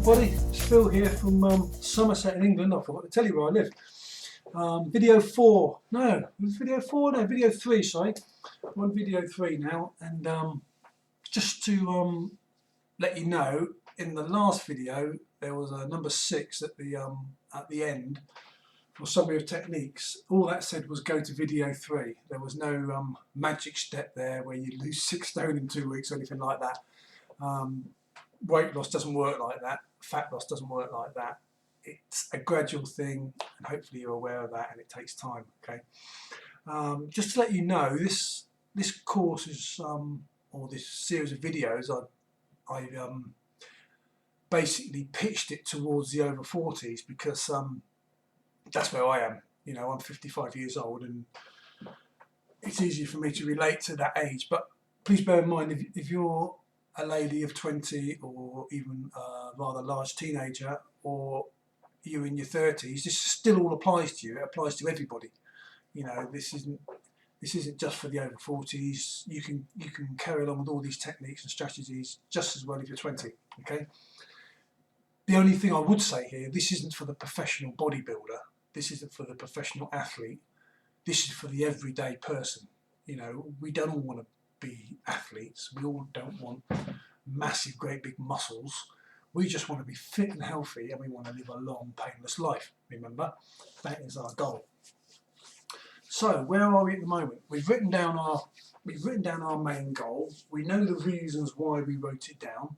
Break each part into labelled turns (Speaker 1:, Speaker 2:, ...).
Speaker 1: everybody, it's Phil here from Somerset in England. I forgot to tell you where I live. Video 4, no, it was video 4? No, video 3, sorry. I'm on video 3 now, and just to let you know, in the last video there was a number 6 at the end for summary of techniques. All that said was go to video 3. There was no magic step there where you lose 6 stone in 2 weeks or anything like that. Weight loss doesn't work like that. Fat loss doesn't work like that. It's a gradual thing, and hopefully you're aware of that, and it takes time. Okay. Just to let you know, this course is or this series of videos, I basically pitched it towards the over 40s because that's where I am. You know, I'm 55 years old, and it's easier for me to relate to that age. But please bear in mind, if you're a lady of 20 or even a rather large teenager, or you're in your 30s, this still all applies to you. It applies to everybody. You know, this isn't just for the over 40s. You can carry along with all these techniques and strategies just as well if you're 20. Okay. The only thing I would say here, this isn't for the professional bodybuilder. This isn't for the professional athlete. This is for the everyday person. You know, we don't all want to be athletes. We all don't want massive, great big muscles. We just want to be fit and healthy, and we want to live a long, painless life. Remember, that is our goal. So, where are we at the moment? We've written down our main goal. We know the reasons why we wrote it down,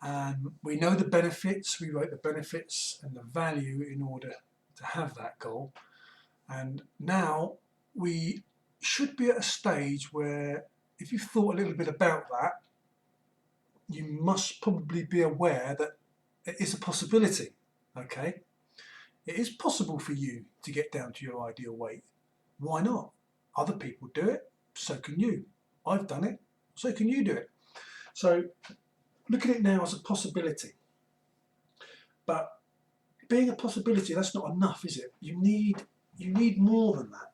Speaker 1: and we know the benefits. We wrote the benefits and the value in order to have that goal. And now we should be at a stage where, if you've thought a little bit about that, you must probably be aware that it is a possibility. Okay, it is possible for you to get down to your ideal weight. Why not? Other people do it, so can you. I've done it, so can you do it. So look at it now as a possibility. But being a possibility, that's not enough, is it? You need more than that,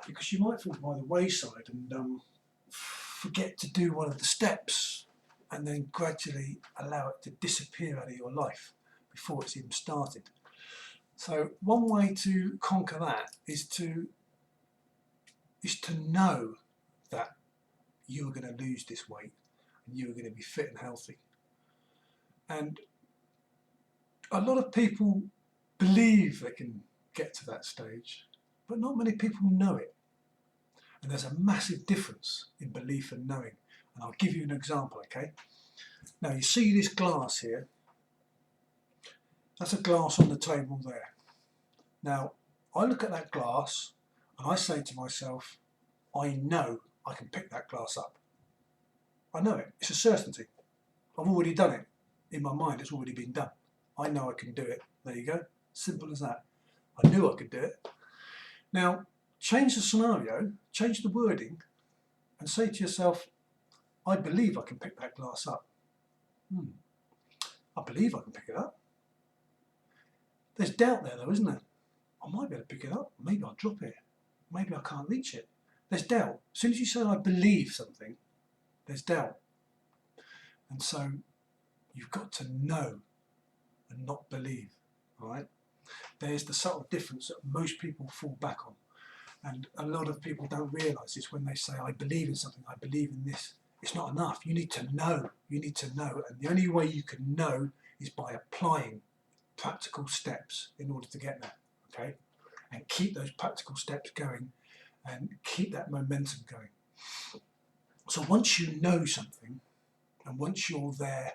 Speaker 1: because you might fall by the wayside and forget to do one of the steps, and then gradually allow it to disappear out of your life before it's even started. So one way to conquer that is to know that you are going to lose this weight and you are going to be fit and healthy. And a lot of people believe they can get to that stage, but not many people know it. And there's a massive difference in belief and knowing. And I'll give you an example, okay? Now, you see this glass here? That's a glass on the table there. Now, I look at that glass and I say to myself, I know I can pick that glass up. I know it. It's a certainty. I've already done it. In my mind, it's already been done. I know I can do it. There you go. Simple as that. I knew I could do it. Now, change the scenario, change the wording, and say to yourself, I believe I can pick that glass up. I believe I can pick it up. There's doubt there though, isn't there? I might be able to pick it up. Maybe I'll drop it. Maybe I can't reach it. There's doubt. As soon as you say I believe something, there's doubt. And so you've got to know and not believe. All right? There's the subtle difference that most people fall back on. And a lot of people don't realise this when they say, I believe in something, I believe in this. It's not enough. You need to know. You need to know. And the only way you can know is by applying practical steps in order to get there. Okay? And keep those practical steps going and keep that momentum going. So once you know something, and once you're there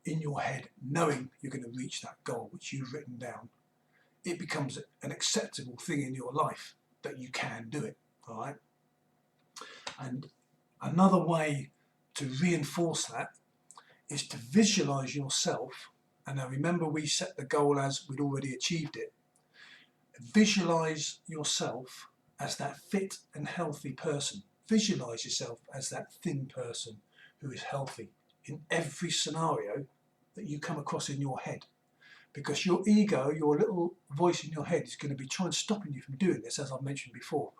Speaker 1: in your head, knowing you're going to reach that goal which you've written down, it becomes an acceptable thing in your life that you can do it. All right? And another way to reinforce that is to visualize yourself. And now remember, we set the goal as we'd already achieved it. Visualize yourself as that fit and healthy person. Visualize yourself as that thin person who is healthy in every scenario that you come across in your head. Because your ego, your little voice in your head, is going to be trying to stop you from doing this, as I've mentioned before.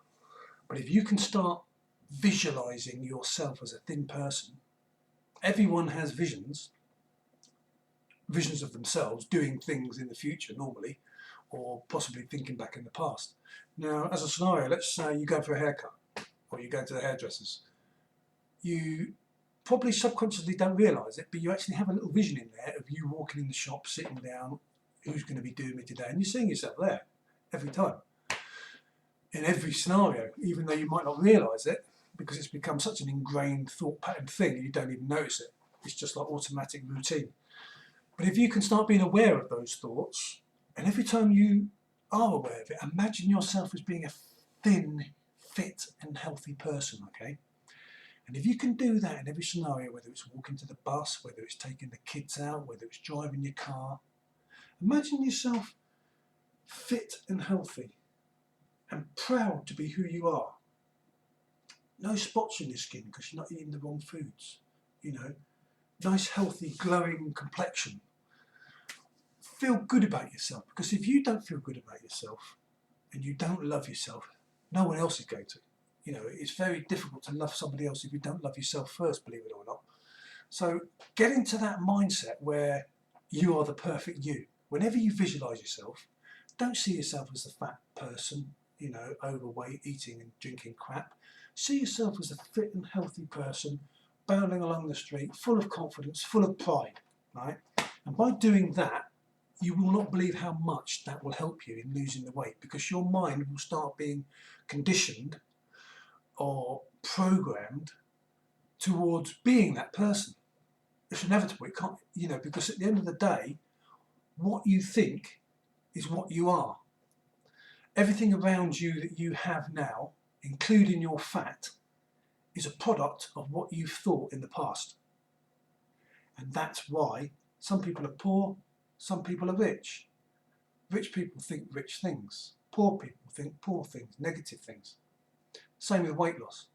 Speaker 1: But if you can start visualizing yourself as a thin person, everyone has visions, visions of themselves doing things in the future normally, or possibly thinking back in the past. Now, as a scenario, let's say you go for a haircut or you go to the hairdressers. You probably subconsciously don't realise it, but you actually have a little vision in there of you walking in the shop, sitting down, who's going to be doing me today, and you're seeing yourself there every time. In every scenario, even though you might not realise it, because it's become such an ingrained thought pattern thing, you don't even notice it. It's just like automatic routine. But if you can start being aware of those thoughts, and every time you are aware of it, imagine yourself as being a thin, fit and healthy person, okay? And if you can do that in every scenario, whether it's walking to the bus, whether it's taking the kids out, whether it's driving your car, imagine yourself fit and healthy and proud to be who you are. No spots in your skin because you're not eating the wrong foods. You know, nice, healthy, glowing complexion. Feel good about yourself, because if you don't feel good about yourself and you don't love yourself, no one else is going to. You know, it's very difficult to love somebody else if you don't love yourself first, believe it or not. So get into that mindset where you are the perfect you. Whenever you visualise yourself, don't see yourself as a fat person, you know, overweight, eating and drinking crap. See yourself as a fit and healthy person, bounding along the street, full of confidence, full of pride, right? And by doing that, you will not believe how much that will help you in losing the weight, because your mind will start being conditioned or programmed towards being that person. It's inevitable. It can't, you know, because at the end of the day, what you think is what you are. Everything around you that you have now, including your fat, is a product of what you've thought in the past. And that's why some people are poor, some people are rich. Rich people think rich things. Poor people think poor things, negative things. Same with weight loss.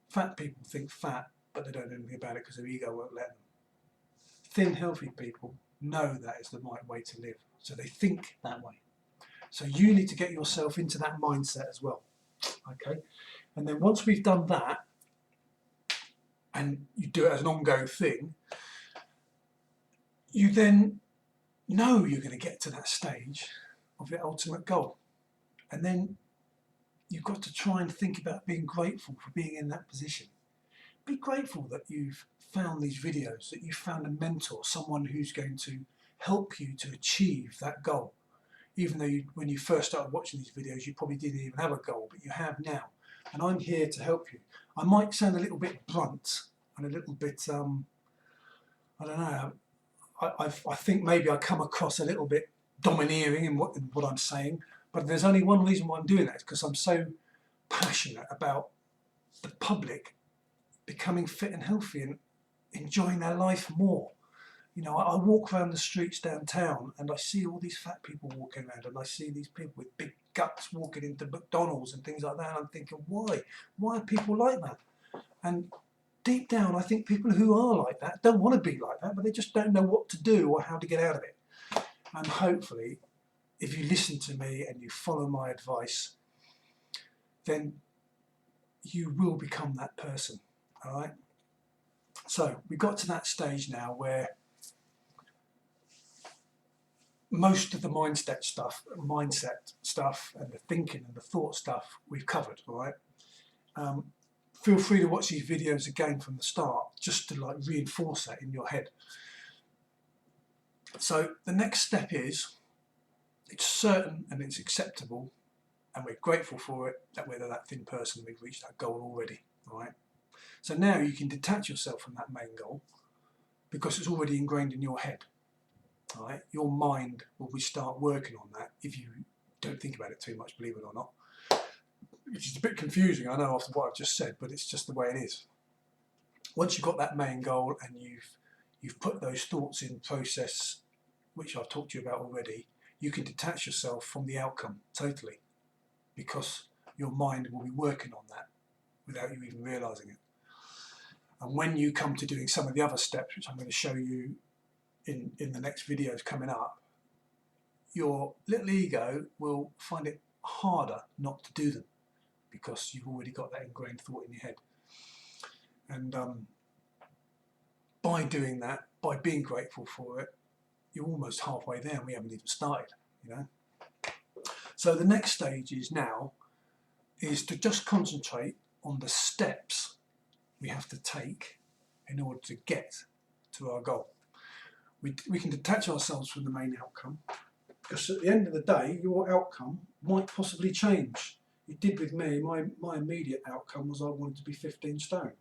Speaker 1: Fat people think fat, but they don't do anything about it because their ego won't let them. Thin, healthy people know that is the right way to live, so they think that way. So you need to get yourself into that mindset as well, okay? And then once we've done that, and you do it as an ongoing thing, you then know you're going to get to that stage of your ultimate goal. And then you've got to try and think about being grateful for being in that position. Be grateful that you've found these videos, that you've found a mentor, someone who's going to help you to achieve that goal. Even though when you first started watching these videos, you probably didn't even have a goal, but you have now. And I'm here to help you. I might sound a little bit blunt and a little bit, I don't know, I think maybe I come across a little bit domineering in what I'm saying, but there's only one reason why I'm doing that, because I'm so passionate about the public becoming fit and healthy and enjoying their life more. You know, I walk around the streets downtown and I see all these fat people walking around, and I see these people with big guts walking into McDonald's and things like that, and I'm thinking, why? Why are people like that? And deep down, I think people who are like that don't want to be like that, but they just don't know what to do or how to get out of it. And hopefully, if you listen to me and you follow my advice, then you will become that person, all right? So we got to that stage now where most of the mindset stuff and the thinking and the thought stuff we've covered, all right? Feel free to watch these videos again from the start, just to like reinforce that in your head. So the next step is, it's certain and it's acceptable, and we're grateful for it, that we're that thin person, we've reached that goal already, all right? So now you can detach yourself from that main goal, because it's already ingrained in your head. All right? Your mind will start working on that if you don't think about it too much, believe it or not. Which is a bit confusing, I know, after what I've just said, but it's just the way it is. Once you've got that main goal and you've put those thoughts in process, which I've talked to you about already, you can detach yourself from the outcome totally, because your mind will be working on that without you even realising it. And when you come to doing some of the other steps, which I'm going to show you in the next videos coming up, your little ego will find it harder not to do them, because you've already got that ingrained thought in your head. And by doing that, by being grateful for it, you're almost halfway there and we haven't even started, you know. So the next stage is to just concentrate on the steps we have to take in order to get to our goal. We can detach ourselves from the main outcome, because at the end of the day, your outcome might possibly change. It did with me. My immediate outcome was I wanted to be 15 stone.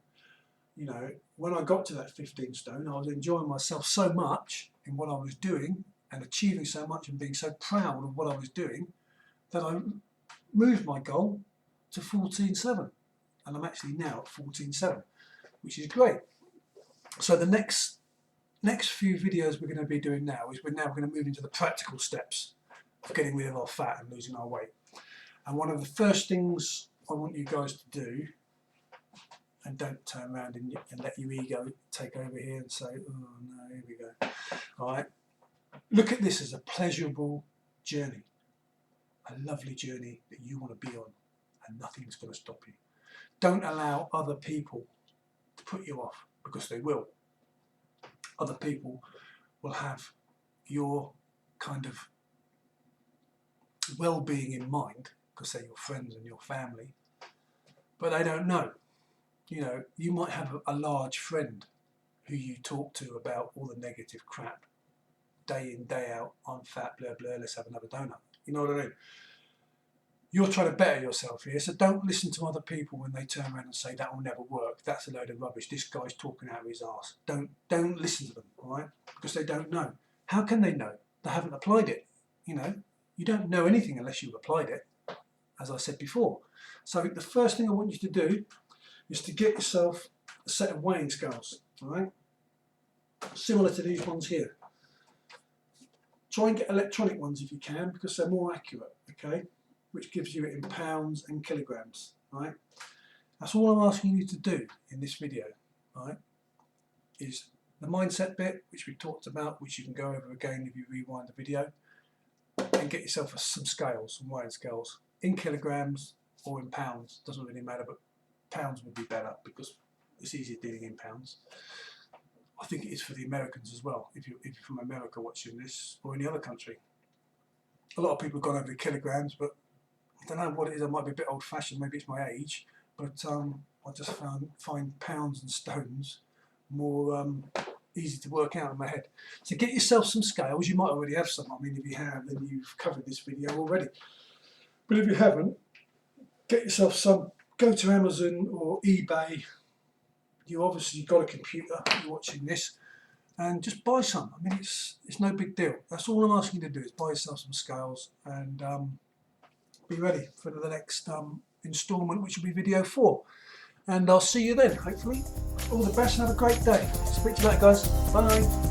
Speaker 1: You know, when I got to that 15 stone, I was enjoying myself so much in what I was doing and achieving so much and being so proud of what I was doing that I moved my goal to 14.7, and I'm actually now at 14.7, which is great. So the next few videos we're going to be doing now is we're going to move into the practical steps of getting rid of our fat and losing our weight. And one of the first things I want you guys to do, and don't turn around and let your ego take over here and say, oh no, here we go. All right, look at this as a pleasurable journey, a lovely journey that you want to be on, and nothing's going to stop you. Don't allow other people to put you off, because they will. Other people will have your kind of well-being in mind, because they're your friends and your family, but they don't know. You know, you might have a large friend who you talk to about all the negative crap, day in, day out, I'm fat, blah, blah, let's have another donut. You know what I mean? You're trying to better yourself here, so don't listen to other people when they turn around and say that will never work, that's a load of rubbish, this guy's talking out of his arse. Don't listen to them, all right? Because they don't know. How can they know? They haven't applied it. You know, you don't know anything unless you've applied it, as I said before. So the first thing I want you to do is to get yourself a set of weighing scales, all right? Similar to these ones here. Try and get electronic ones if you can, because they're more accurate, okay? Which gives you it in pounds and kilograms, right? That's all I'm asking you to do in this video, right? Is the mindset bit, which we talked about, which you can go over again if you rewind the video, and get yourself some scales, some weighing scales, in kilograms or in pounds, doesn't really matter, but pounds would be better because it's easier dealing in pounds. I think it is for the Americans as well, if you're from America watching this, or any other country. A lot of people have gone over the kilograms, but I don't know what it is. I might be a bit old-fashioned, maybe it's my age, but I just find pounds and stones more easy to work out in my head. So get yourself some scales. You might already have some. I mean, if you have, then you've covered this video already. But if you haven't, get yourself some. Go to Amazon or eBay. You've got a computer, you're watching this, and just buy some. I mean, it's no big deal. That's all I'm asking you to do, is buy yourself some scales and be ready for the next instalment, which will be video 4. And I'll see you then, hopefully. All the best and have a great day. Speak to you later, guys. Bye.